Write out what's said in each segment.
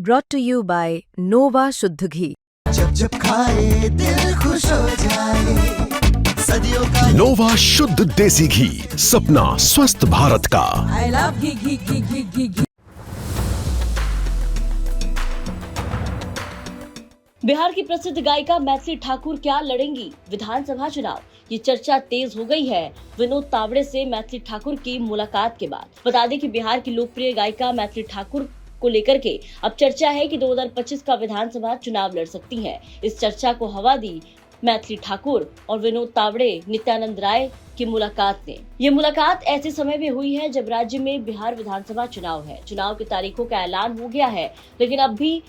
brought to you by Nova शुद्ध घी। जब जब खाए दिल खुश हो जाए, सदियों का नोवा शुद्ध देसी घी, सपना स्वस्थ भारत का। I love घी घी घी घी घी घी। बिहार की प्रसिद्ध गायिका मैथिली ठाकुर क्या लड़ेंगी विधानसभा चुनाव, ये चर्चा तेज हो गई है विनोद तावड़े से मैथिली ठाकुर की मुलाकात के बाद। बता दें कि बिहार की लोकप्रिय गायिका मैथिली ठाकुर को लेकर के अब चर्चा है कि 2025 का विधानसभा चुनाव लड़ सकती हैं। इस चर्चा को हवा दी मैथिली ठाकुर और विनोद तावड़े नित्यानंद राय की मुलाकात ने। ये मुलाकात ऐसे समय में हुई है जब राज्य में बिहार विधानसभा चुनाव है। चुनाव की तारीखों का ऐलान हो गया है, लेकिन अब भी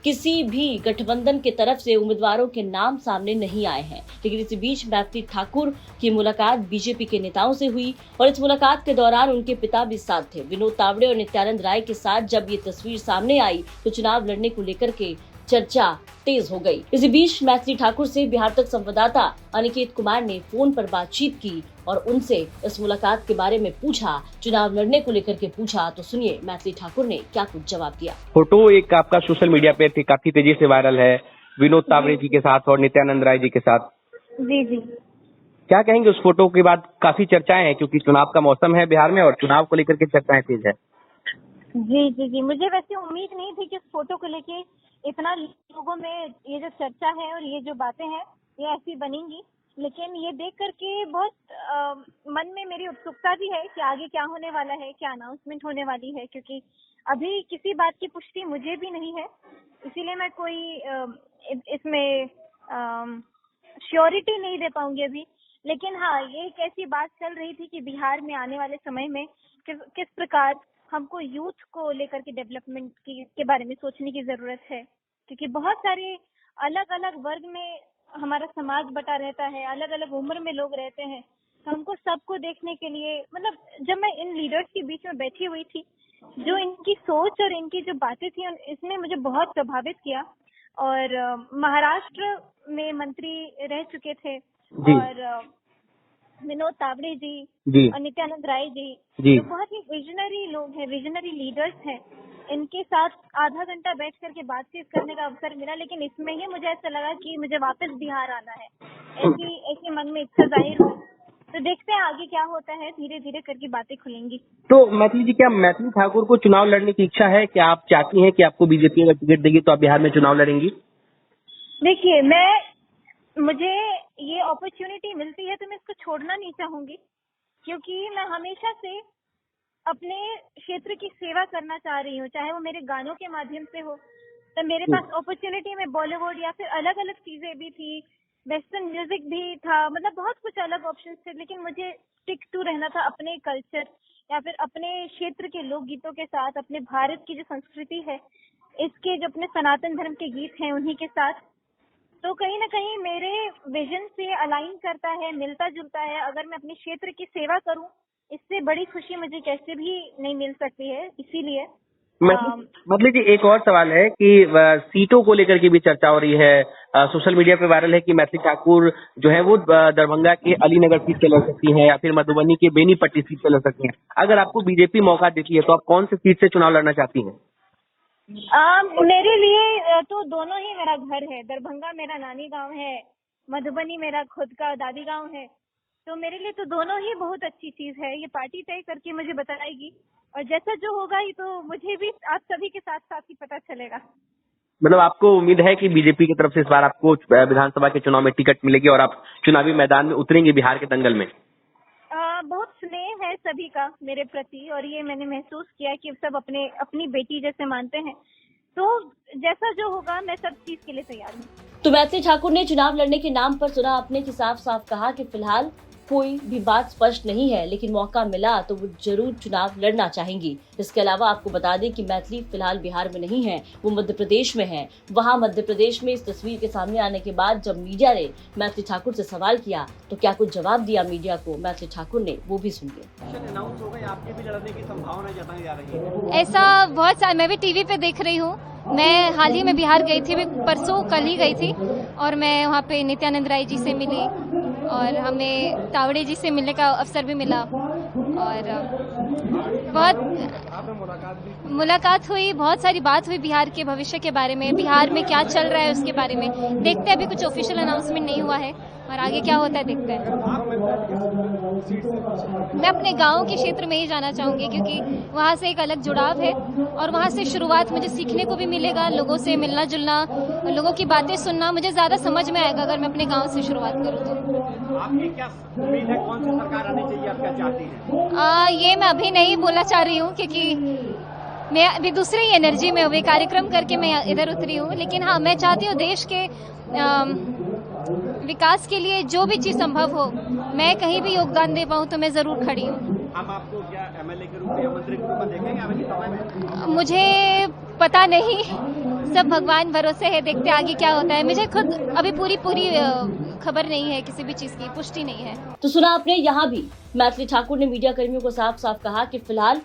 किसी भी गठबंधन के तरफ से उम्मीदवारों के नाम सामने नहीं आए हैं। लेकिन इसी बीच मैथिली ठाकुर की मुलाकात बीजेपी के नेताओं से हुई और इस मुलाकात के दौरान उनके पिता भी साथ थे। विनोद तावड़े और नित्यानंद राय के साथ जब ये तस्वीर सामने आई तो चुनाव लड़ने को लेकर के चर्चा तेज हो गई। इसी बीच मैथिली ठाकुर से बिहार तक संवाददाता अनिकेत कुमार ने फोन पर बातचीत की और उनसे इस मुलाकात के बारे में पूछा, चुनाव लड़ने को लेकर के पूछा। तो सुनिए मैथिली ठाकुर ने क्या कुछ जवाब दिया। फोटो एक आपका सोशल मीडिया पे काफी तेजी से वायरल है, विनोद तावड़े जी के साथ और नित्यानंद राय जी के साथ। जी जी, क्या कहेंगे उस फोटो के बाद? काफी चर्चाएं हैं क्योंकि चुनाव का मौसम है बिहार में और चुनाव को लेकर के चर्चाएं तेज है। जी जी जी, मुझे वैसे उम्मीद नहीं थी कि इस फोटो को लेके इतना लोगों में ये जो चर्चा है और ये जो बातें हैं ये ऐसी बनेंगी, लेकिन ये देख करके बहुत मन में मेरी उत्सुकता भी है कि आगे क्या होने वाला है, क्या अनाउंसमेंट होने वाली है, क्योंकि अभी किसी बात की पुष्टि मुझे भी नहीं है। इसीलिए मैं कोई इसमें श्योरिटी नहीं दे पाऊंगी अभी। लेकिन हाँ, ये एक ऐसी बात चल रही थी कि बिहार में आने वाले समय में किस प्रकार हमको यूथ को लेकर के डेवलपमेंट के बारे में सोचने की जरूरत है, क्योंकि बहुत सारे अलग अलग वर्ग में हमारा समाज बटा रहता है, अलग अलग उम्र में लोग रहते हैं। तो हमको सबको देखने के लिए, मतलब जब मैं इन लीडर्स के बीच में बैठी हुई थी, जो इनकी सोच और इनकी जो बातें थी इसने मुझे बहुत प्रभावित किया। और महाराष्ट्र में मंत्री रह चुके थे और विनोद तावड़े जी और नित्यानंद राय जी तो बहुत ही विजनरी लोग हैं, विजनरी लीडर्स हैं। इनके साथ आधा घंटा बैठ करके बातचीत करने का अवसर मिला, लेकिन इसमें ही मुझे ऐसा लगा कि मुझे वापस बिहार आना है। ऐसी मन में इच्छा जाहिर हुई। तो देखते हैं आगे क्या होता है, धीरे धीरे करके बातें खुलेंगी। तो मैथिली जी, क्या मैथिली ठाकुर को चुनाव लड़ने की इच्छा है? क्या आप चाहती हैं कि आपको बीजेपी अगर टिकट देगी तो आप बिहार में चुनाव लड़ेंगी? देखिए, मुझे ये अपॉर्चुनिटी मिलती है तो मैं इसको छोड़ना नहीं चाहूंगी, क्योंकि मैं हमेशा से अपने क्षेत्र की सेवा करना चाह रही हूँ, चाहे वो मेरे गानों के माध्यम से हो। तो मेरे पास अपॉर्चुनिटी में बॉलीवुड या फिर अलग अलग चीजें भी थी, वेस्टर्न म्यूजिक भी था, मतलब बहुत कुछ अलग ऑप्शन थे। लेकिन मुझे स्टिक टू रहना था अपने कल्चर या फिर अपने क्षेत्र के लोकगीतों के साथ, अपने भारत की जो संस्कृति है, इसके जो अपने सनातन धर्म के गीत हैं उन्हीं के साथ। तो कहीं ना कहीं मेरे विजन से अलाइन करता है, मिलता जुलता है। अगर मैं अपने क्षेत्र की सेवा करूं, इससे बड़ी खुशी मुझे कैसे भी नहीं मिल सकती है। इसीलिए मतलब जी, एक और सवाल है कि सीटों को लेकर के भी चर्चा हो रही है। सोशल मीडिया पे वायरल है कि मैथिली ठाकुर जो है वो दरभंगा के अलीनगर सीट से लड़ सकती हैं या फिर मधुबनी के बेनीपट्टी सीट से लड़ सकती हैं। अगर आपको बीजेपी मौका देती है तो आप कौन सी सीट से चुनाव लड़ना चाहती हैं? मेरे लिए तो दोनों ही मेरा घर है। दरभंगा मेरा नानी गांव है, मधुबनी मेरा खुद का दादी गांव है। तो मेरे लिए तो दोनों ही बहुत अच्छी चीज है। ये पार्टी तय करके मुझे बताएगी और जैसा जो होगा ही तो मुझे भी आप सभी के साथ साथ ही पता चलेगा। मतलब आपको उम्मीद है कि बीजेपी की तरफ से इस बार आपको विधानसभा के चुनाव में टिकट मिलेगी और आप चुनावी मैदान में उतरेंगे बिहार के दंगल में? बहुत स्नेह है सभी का मेरे प्रति और ये मैंने महसूस किया कि सब अपनी बेटी जैसे मानते हैं। तो जैसा जो होगा मैं सब चीज के लिए तैयार हूँ। तो मैथिली ठाकुर ने चुनाव लड़ने के नाम पर सुना आपने कि साफ साफ कहा कि फिलहाल कोई भी बात स्पष्ट नहीं है, लेकिन मौका मिला तो वो जरूर चुनाव लड़ना चाहेंगी। इसके अलावा आपको बता दें कि मैथिली फिलहाल बिहार में नहीं है, वो मध्य प्रदेश में है। वहाँ मध्य प्रदेश में इस तस्वीर के सामने आने के बाद जब मीडिया ने मैथिली ठाकुर से सवाल किया तो क्या कुछ जवाब दिया मीडिया को मैथिली ठाकुर ने, वो भी सुनिए। ऐसा बहुत सारा मैं भी टीवी पे देख रही हूँ। मैं हाल ही में बिहार गई थी, परसों कल ही गई थी और मैं वहाँ पे नित्यानंद राय जी से मिली और हमें तावड़े जी से मिलने का अवसर भी मिला। और बहुत मुलाकात हुई, बहुत सारी बात हुई बिहार के भविष्य के बारे में, बिहार में क्या चल रहा है उसके बारे में। देखते हैं, अभी कुछ ऑफिशियल अनाउंसमेंट नहीं हुआ है और आगे क्या होता है देखते हैं। मैं अपने गांव के क्षेत्र में ही जाना चाहूंगी क्योंकि वहां से एक अलग जुड़ाव है और वहां से शुरुआत मुझे सीखने को भी मिलेगा, लोगों से मिलना जुलना, लोगों की बातें सुनना मुझे ज्यादा समझ में आएगा अगर मैं अपने गांव से शुरुआत करूं तो। आपकी क्या उम्मीद है, कौन सी सरकार आनी चाहिए, आप क्या चाहती हैं? ये मैं अभी नहीं बोलना चाह रही हूँ क्योंकि मैं अभी दूसरे ही एनर्जी में हुई, कार्यक्रम करके मैं इधर उतरी हूँ। लेकिन हाँ, मैं चाहती हूँ देश के विकास के लिए जो भी चीज संभव हो, मैं कहीं भी योगदान दे पाऊँ तो मैं जरूर खड़ी हूँ। हम आपको क्या एमएलए के रूप में या मंत्री के रूप में देखेंगे आने के समय में? मुझे पता नहीं, सब भगवान भरोसे है, देखते आगे क्या होता है। मुझे खुद अभी पूरी खबर नहीं है, किसी भी चीज की पुष्टि नहीं है। तो सुना आपने, यहाँ भी मैथिली ठाकुर ने मीडिया कर्मियों को साफ साफ कहा कि फिलहाल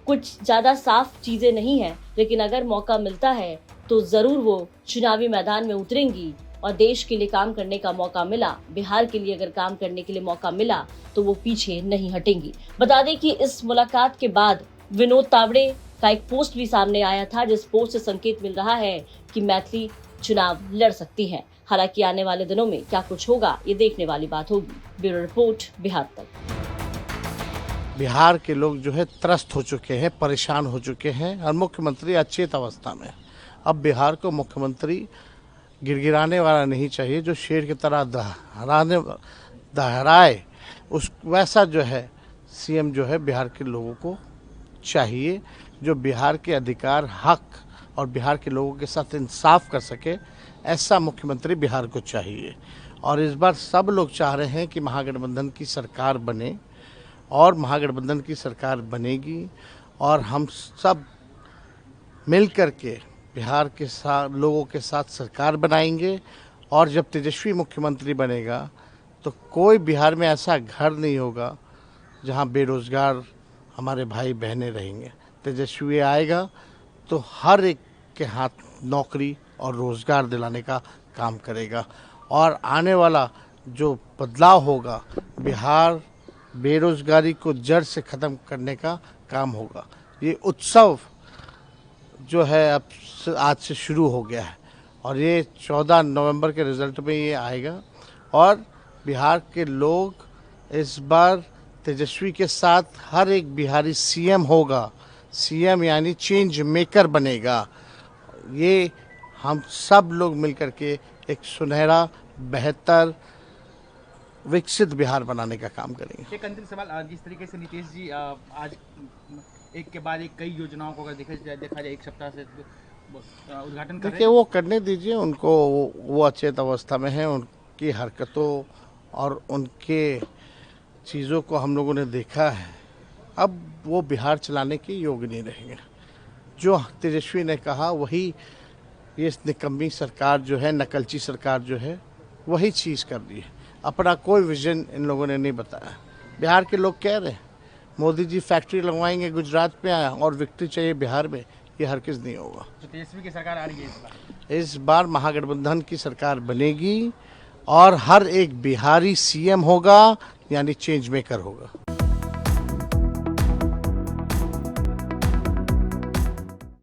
कुछ ज्यादा साफ चीजें नहीं है, लेकिन अगर मौका मिलता है तो जरूर वो चुनावी मैदान में उतरेंगी और देश के लिए काम करने का मौका मिला, बिहार के लिए अगर काम करने के लिए मौका मिला तो वो पीछे नहीं हटेंगी। बता दें कि इस मुलाकात के बाद विनोद तावड़े का एक पोस्ट भी सामने आया था, जिस पोस्ट से संकेत मिल रहा है कि मैथिली चुनाव लड़ सकती हैं। हालांकि आने वाले दिनों में क्या कुछ होगा ये देखने वाली बात होगी। ब्यूरो रिपोर्ट, बिहार तक। बिहार के लोग जो है त्रस्त हो चुके हैं, परेशान हो चुके हैं और मुख्यमंत्री अचेत अवस्था में। अब बिहार को मुख्यमंत्री गिड़गिड़ाने वाला नहीं चाहिए, जो शेर की तरह दहराए, उस वैसा जो है सीएम जो है बिहार के लोगों को चाहिए, जो बिहार के अधिकार, हक और बिहार के लोगों के साथ इंसाफ कर सके। ऐसा मुख्यमंत्री बिहार को चाहिए और इस बार सब लोग चाह रहे हैं कि महागठबंधन की सरकार बने और महागठबंधन की सरकार बनेगी और हम सब मिल कर के बिहार के साथ लोगों के साथ सरकार बनाएंगे। और जब तेजस्वी मुख्यमंत्री बनेगा तो कोई बिहार में ऐसा घर नहीं होगा जहां बेरोजगार हमारे भाई बहनें रहेंगे। तेजस्वी आएगा तो हर एक के हाथ नौकरी और रोजगार दिलाने का काम करेगा और आने वाला जो बदलाव होगा, बिहार बेरोजगारी को जड़ से ख़त्म करने का काम होगा। ये उत्सव जो है अब आज से शुरू हो गया है और ये 14 नवंबर के रिजल्ट में ये आएगा और बिहार के लोग इस बार तेजस्वी के साथ हर एक बिहारी सीएम होगा। सीएम यानी चेंज मेकर बनेगा। ये हम सब लोग मिलकर के एक सुनहरा, बेहतर, विकसित बिहार बनाने का काम करेंगे। एक अंतिम सवाल, जिस तरीके से नीतीश जी आज एक के बाद एक कई योजनाओं को अगर देखा जाए एक सप्ताह से उद्घाटन कर रहे हैं, वो करने दीजिए उनको, वो अचेत अवस्था में है। उनकी हरकतों और उनके चीज़ों को हम लोगों ने देखा है। अब वो बिहार चलाने के योग्य नहीं रहेंगे। जो तेजस्वी ने कहा वही ये निकम्मी सरकार जो है, नकलची सरकार जो है, वही चीज़ कर रही है। अपना कोई विजन इन लोगों ने नहीं बताया। बिहार के लोग कह रहे हैं मोदी जी फैक्ट्री लगवाएंगे गुजरात में और विक्ट्री चाहिए बिहार में, ये हरगिज़ नहीं होगा। तो तेजस्वी की सरकार आ रही है इस बार महागठबंधन की सरकार बनेगी और हर एक बिहारी सीएम होगा, यानी चेंज मेकर होगा।